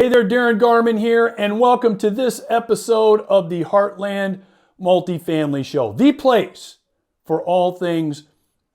Hey there, Darren Garman here, and welcome to this episode of the Heartland Multifamily Show, the place for all things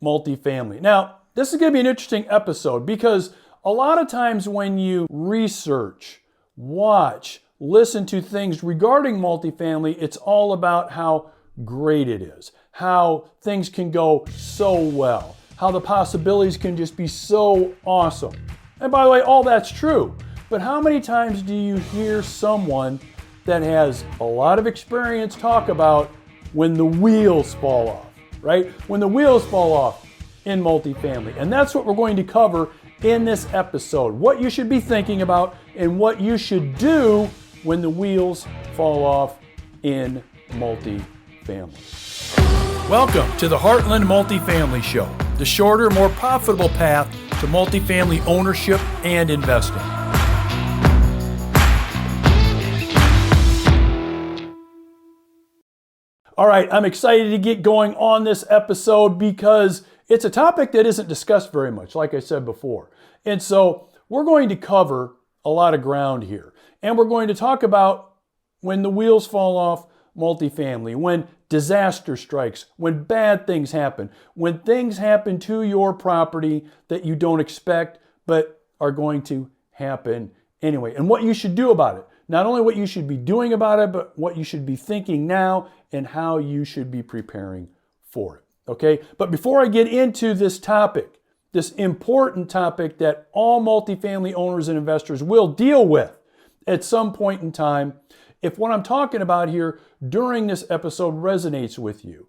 multifamily. Now, this is going to be an interesting episode because a lot of times when you research, watch, listen to things regarding multifamily, it's all about how great it is, how things can go so well, how the possibilities can just be so awesome. And by the way, all that's true. But how many times do you hear someone that has a lot of experience talk about when the wheels fall off, right? When the wheels fall off in multifamily. And that's what we're going to cover in this episode. What you should be thinking about and what you should do when the wheels fall off in multifamily. Welcome to the Heartland Multifamily Show, the shorter, more profitable path to multifamily ownership and investing. All right, I'm excited to get going on this episode because it's a topic that isn't discussed very much, like I said before. And so we're going to cover a lot of ground here. And we're going to talk about when the wheels fall off multifamily, when disaster strikes, when bad things happen, when things happen to your property that you don't expect but are going to happen anyway, and what you should do about it. Not only what you should be doing about it, but what you should be thinking now and how you should be preparing for it, okay? But before I get into this topic, this important topic that all multifamily owners and investors will deal with at some point in time, if what I'm talking about here during this episode resonates with you,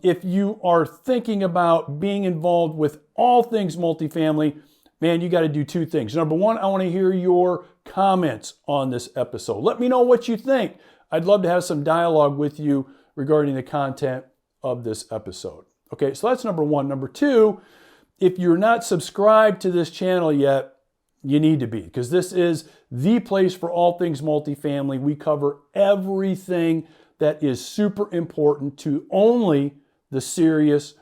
if you are thinking about being involved with all things multifamily, man, you got to do two things. Number one, I want to hear your comments on this episode. Let me know what you think. I'd love to have some dialogue with you regarding the content of this episode. Okay, so that's number one. Number two, if you're not subscribed to this channel yet, you need to be, because this is the place for all things multifamily. We cover everything that is super important to only the serious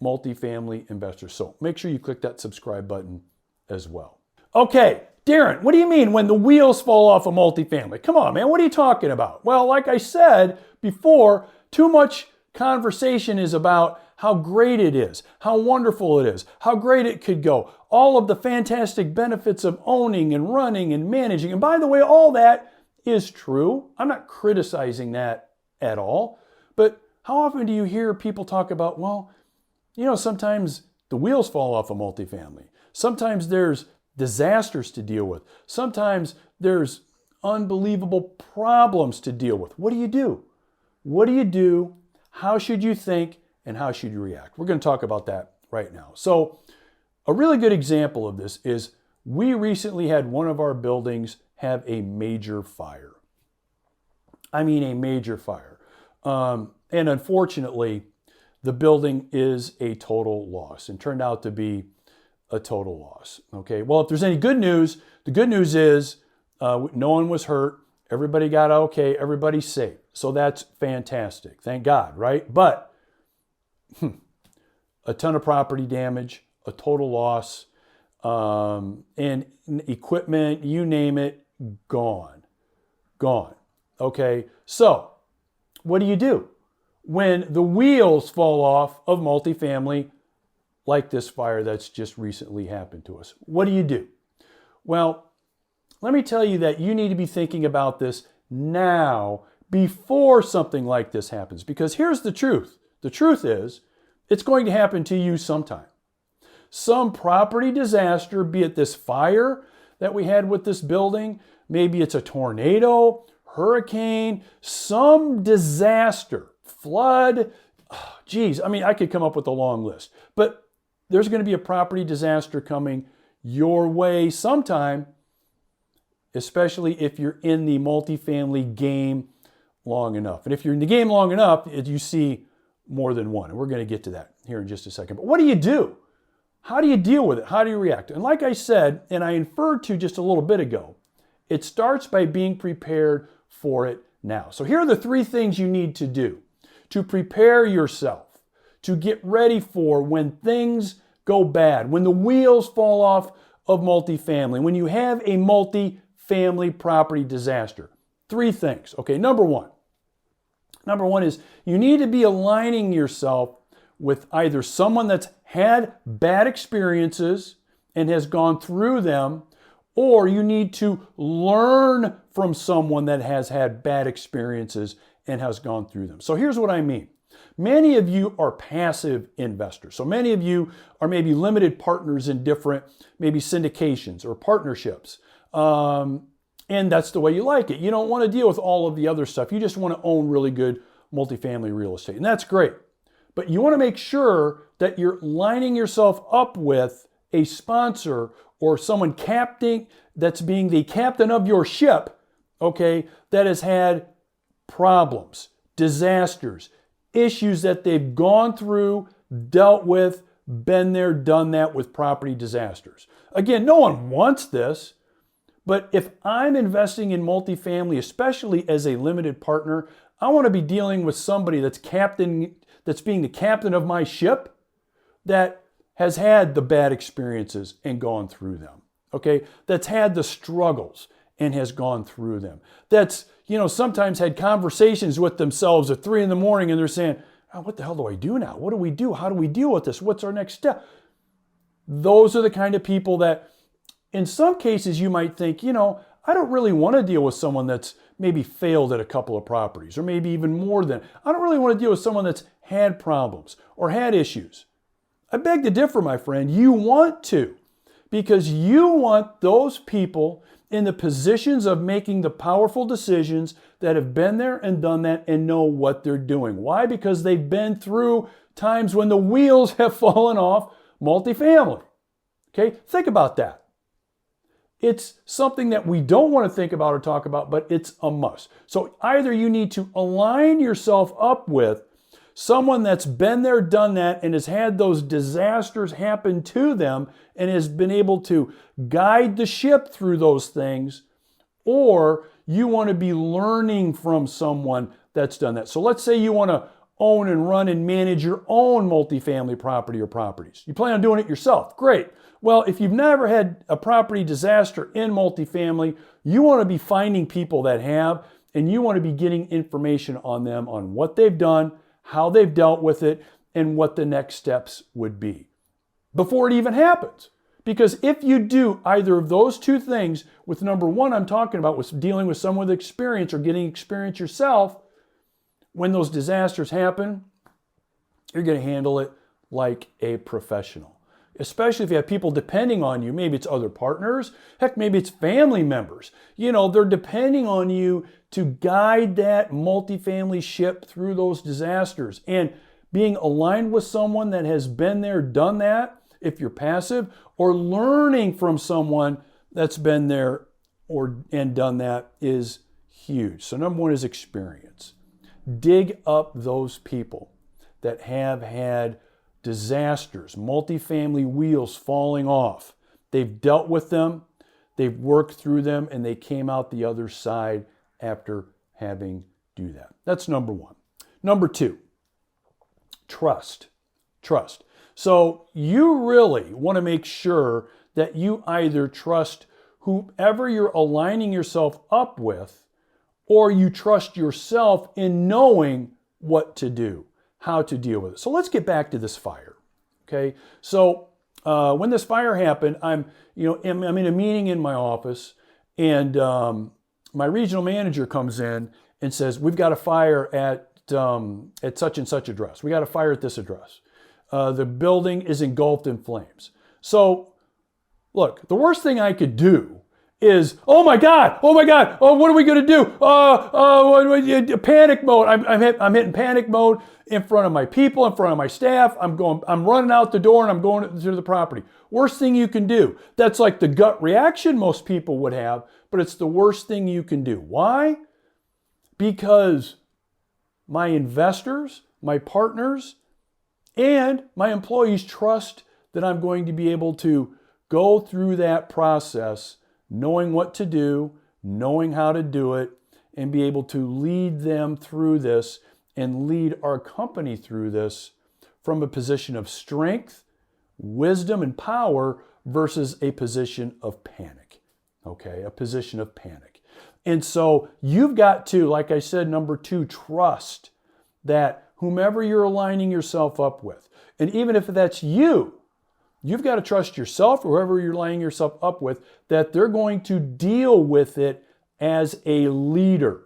multifamily investors. So make sure you click that subscribe button as well. Okay, Darren, what do you mean when the wheels fall off a multifamily? Come on, man, what are you talking about? Well, like I said before, too much conversation is about how great it is, how wonderful it is, how great it could go, all of the fantastic benefits of owning and running and managing. And by the way, all that is true. I'm not criticizing that at all. But how often do you hear people talk about, well, you know, sometimes the wheels fall off a multifamily. Sometimes there's disasters to deal with. Sometimes there's unbelievable problems to deal with. What do you do? What do you do? How should you think? And how should you react? We're going to talk about that right now. So a really good example of this is we recently had one of our buildings have a major fire. I mean, a major fire. And unfortunately, the building is a total loss and turned out to be a total loss. Okay, well, if there's any good news, the good news is no one was hurt. Everybody got okay. Everybody's safe. So that's fantastic. Thank God, right? But a ton of property damage, a total loss, and equipment, you name it, gone. Okay, so what do you do when the wheels fall off of multifamily like this fire that's just recently happened to us? What do you do? Well, let me tell you that you need to be thinking about this now before something like this happens. Because here's the truth. The truth is, it's going to happen to you sometime. Some property disaster, be it this fire that we had with this building, maybe it's a tornado, hurricane, some disaster, flood. Geez, I mean, I could come up with a long list. But there's going to be a property disaster coming your way sometime, especially if you're in the multifamily game long enough. And if you're in the game long enough, you see more than one. And we're going to get to that here in just a second. But what do you do? How do you deal with it? How do you react? And like I said, and I inferred to just a little bit ago, it starts by being prepared for it now. So here are the three things you need to do to prepare yourself, to get ready for when things go bad, when the wheels fall off of multifamily, when you have a multifamily multifamily property disaster? 3 things. Okay, number one is you need to be aligning yourself with either someone that's had bad experiences and has gone through them, or you need to learn from someone that has had bad experiences and has gone through them. So here's what I mean. Many of you are passive investors. So many of you are maybe limited partners in different, maybe syndications or partnerships. And that's the way you like it. You don't want to deal with all of the other stuff. You just want to own really good multifamily real estate. And that's great. But you want to make sure that you're lining yourself up with a sponsor or someone that's being the captain of your ship, okay, that has had problems, disasters, issues that they've gone through, dealt with, been there, done that with property disasters. Again, no one wants this, but if I'm investing in multifamily, especially as a limited partner, I want to be dealing with somebody that's being the captain of my ship that has had the bad experiences and gone through them, okay? That's had the struggles and has gone through them. That's, sometimes had conversations with themselves at 3 a.m. and they're saying, oh, what the hell do I do now? What do we do? How do we deal with this? What's our next step? Those are the kind of people that, in some cases, you might think, I don't really want to deal with someone that's maybe failed at a couple of properties, or maybe even more than. I don't really want to deal with someone that's had problems or had issues. I beg to differ, my friend. You want to, because you want those people in the positions of making the powerful decisions that have been there and done that and know what they're doing. Why? Because they've been through times when the wheels have fallen off multifamily. Okay, think about that. It's something that we don't want to think about or talk about, but it's a must. So either you need to align yourself up with someone that's been there, done that, and has had those disasters happen to them and has been able to guide the ship through those things, or you want to be learning from someone that's done that. So let's say you want to own and run and manage your own multifamily property or properties. You plan on doing it yourself. Great. Well, if you've never had a property disaster in multifamily, you want to be finding people that have, and you want to be getting information on them on what they've done, how they've dealt with it, and what the next steps would be before it even happens. Because if you do either of those 2 things, with number 1 I'm talking about, with dealing with someone with experience or getting experience yourself, when those disasters happen, you're going to handle it like a professional. Especially if you have people depending on you. Maybe it's other partners. Heck, maybe it's family members. They're depending on you to guide that multifamily ship through those disasters. And being aligned with someone that has been there, done that, if you're passive, or learning from someone that's been there and done that is huge. So number 1 is experience. Dig up those people that have had disasters, multifamily wheels falling off. They've dealt with them, they've worked through them, and they came out the other side after having do that. That's number 1. Number 2, trust. Trust. So you really want to make sure that you either trust whoever you're aligning yourself up with, or you trust yourself in knowing what to do, how to deal with it. So let's get back to this fire. Okay. So when this fire happened, I'm in a meeting in my office, and my regional manager comes in and says, "We've got a fire at such and such address. We got a fire at this address. The building is engulfed in flames." So look, the worst thing I could do is, oh my God, oh, what are we going to do? Panic mode. I'm hitting panic mode in front of my people, in front of my staff. I'm running out the door and I'm going to the property. Worst thing you can do. That's like the gut reaction most people would have, but it's the worst thing you can do. Why? Because my investors, my partners, and my employees trust that I'm going to be able to go through that process knowing what to do, knowing how to do it, and be able to lead them through this and lead our company through this from a position of strength, wisdom, and power versus a position of panic. okay? A position of panic. And so you've got to, like I said, number 2, trust that whomever you're aligning yourself up with, and even if that's you've got to trust yourself or whoever you're lining yourself up with, that they're going to deal with it as a leader,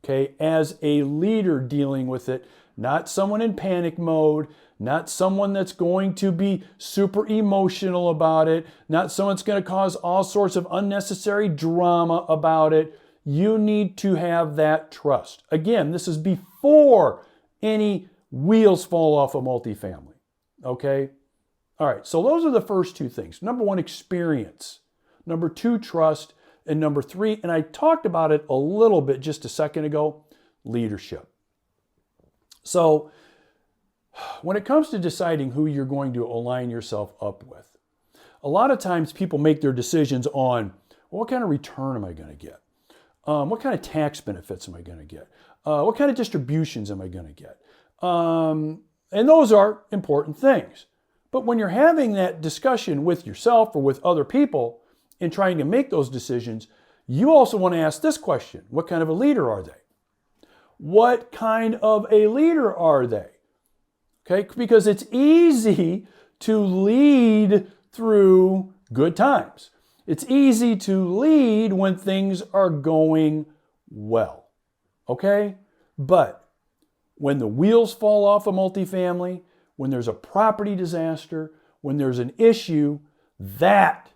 okay? As a leader dealing with it, not someone in panic mode, not someone that's going to be super emotional about it, not someone that's going to cause all sorts of unnecessary drama about it. You need to have that trust. Again, this is before any wheels fall off a multifamily, okay? All right, so those are the first 2 things. Number 1, experience. Number 2, trust. And number 3, and I talked about it a little bit just a second ago, leadership. So when it comes to deciding who you're going to align yourself up with, a lot of times people make their decisions on, well, what kind of return am I going to get? What kind of tax benefits am I going to get? What kind of distributions am I going to get? And those are important things. But when you're having that discussion with yourself or with other people in trying to make those decisions, you also want to ask this question: what kind of a leader are they? What kind of a leader are they? Okay, because it's easy to lead through good times. It's easy to lead when things are going well. Okay? But when the wheels fall off a multifamily, when there's a property disaster, when there's an issue, that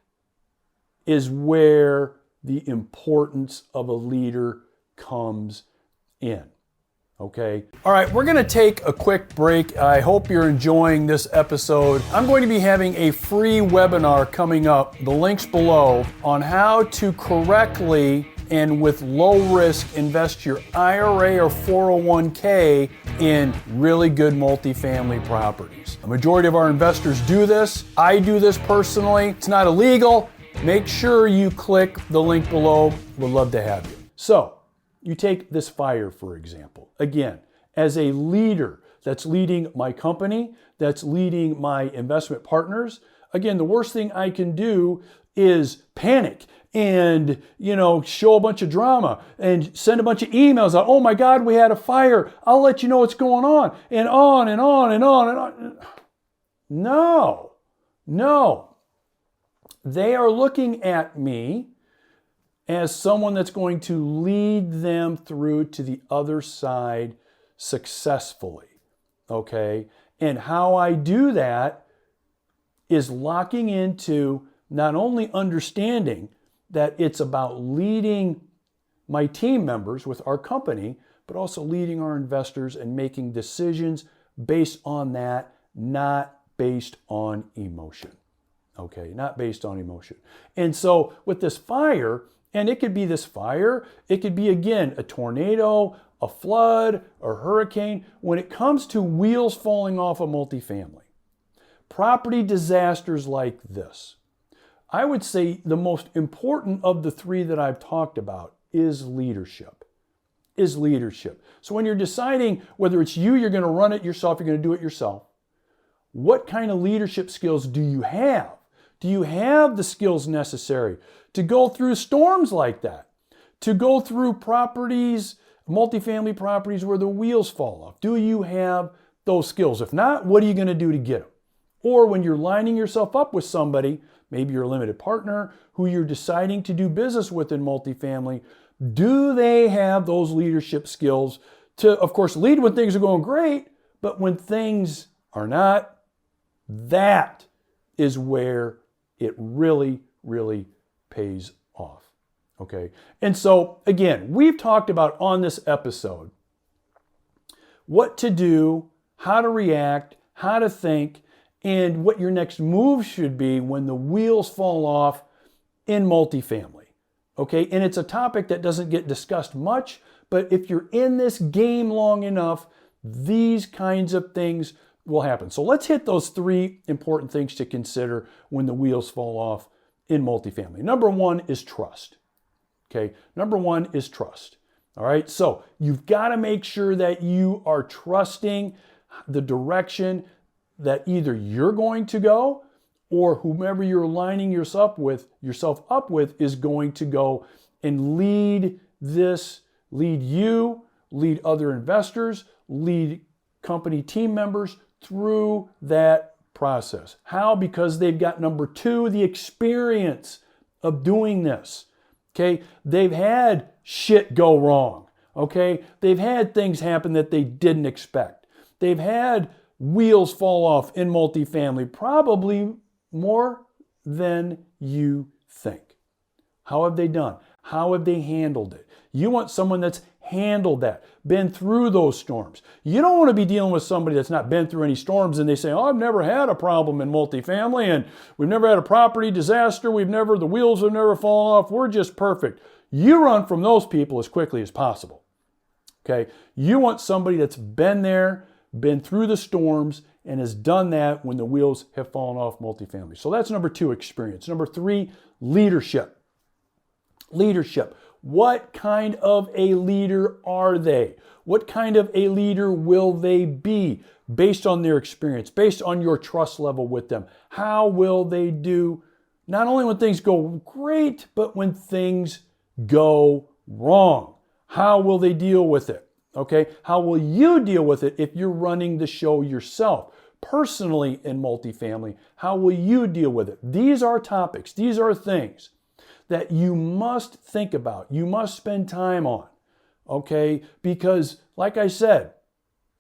is where the importance of a leader comes in. Okay. All right, we're going to take a quick break. I hope you're enjoying this episode. I'm going to be having a free webinar coming up, the link's below, on how to correctly and with low risk invest your IRA or 401k in really good multifamily properties. The majority of our investors do this. I do this personally. It's not illegal. Make sure you click the link below. We'd love to have you. So, you take this fire, for example. Again, as a leader that's leading my company, that's leading my investment partners, again, the worst thing I can do is panic and, show a bunch of drama and send a bunch of emails out. Oh my God, we had a fire. I'll let you know what's going on. And on and on and on and on. No. They are looking at me as someone that's going to lead them through to the other side successfully, okay? And how I do that is locking into not only understanding that it's about leading my team members with our company, but also leading our investors and making decisions based on that, not based on emotion, okay? Not based on emotion. And so with this fire, and it could be this fire, it could be, again, a tornado, a flood, a hurricane. When it comes to wheels falling off a multifamily, property disasters like this, I would say the most important of the 3 that I've talked about is leadership. So when you're deciding whether it's you're going to run it yourself, you're going to do it yourself, what kind of leadership skills do you have? Do you have the skills necessary to go through storms like that? To go through properties, multifamily properties where the wheels fall off? Do you have those skills? If not, what are you going to do to get them? Or when you're lining yourself up with somebody, maybe you're a limited partner who you're deciding to do business with in multifamily, do they have those leadership skills to, of course, lead when things are going great, but when things are not? That is where it really, really pays off, okay? And so, again, we've talked about on this episode what to do, how to react, how to think, and what your next move should be when the wheels fall off in multifamily, okay? And it's a topic that doesn't get discussed much, but if you're in this game long enough, these kinds of things will happen. So let's hit those 3 important things to consider when the wheels fall off in multifamily. Number 1 is trust. Okay, number 1 is trust. All right, so you've got to make sure that you are trusting the direction that either you're going to go or whomever you're lining yourself up with is going to go and lead you, lead other investors, lead company team members through that process. How? Because they've got number two, the experience of doing this. Okay, they've had shit go wrong. Okay, they've had things happen that they didn't expect. They've had wheels fall off in multifamily, probably more than you think. How have they done? How have they handled it? You want someone that's handled that, been through those storms. You don't want to be dealing with somebody that's not been through any storms and they say, oh, I've never had a problem in multifamily and we've never had a property disaster. The wheels have never fallen off. We're just perfect. You run from those people as quickly as possible. Okay. You want somebody that's been there, been through the storms, and has done that when the wheels have fallen off multifamily. So that's number two, experience. Number three, leadership. Leadership. What kind of a leader are they? What kind of a leader will they be based on their experience, based on your trust level with them? How will they do not only when things go great, but when things go wrong? How will they deal with it? Okay, how will you deal with it if you're running the show yourself? Personally in multifamily, how will you deal with it? These are topics, these are things that you must think about, you must spend time on, okay? Because like I said,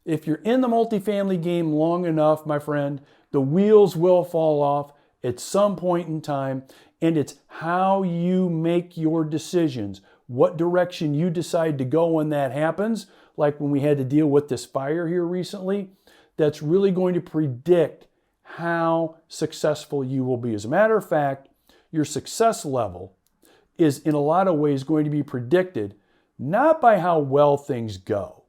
if you're in the multifamily game long enough, my friend, the wheels will fall off at some point in time, and it's how you make your decisions, what direction you decide to go when that happens, like when we had to deal with this fire here recently, that's really going to predict how successful you will be. As a matter of fact, your success level is in a lot of ways going to be predicted not by how well things go,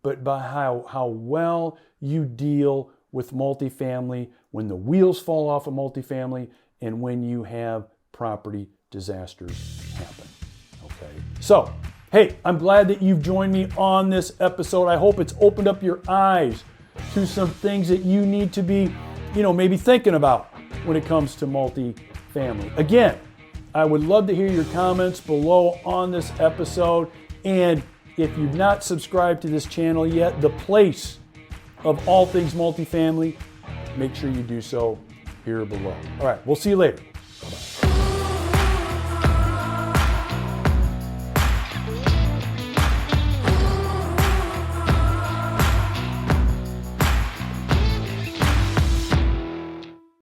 but by how well you deal with multifamily when the wheels fall off of multifamily and when you have property disasters happen. Okay. So, hey, I'm glad that you've joined me on this episode. I hope it's opened up your eyes to some things that you need to be, maybe thinking about when it comes to multifamily. Again, I would love to hear your comments below on this episode. And if you've not subscribed to this channel yet, the place of all things multifamily, make sure you do so here below. All right, we'll see you later.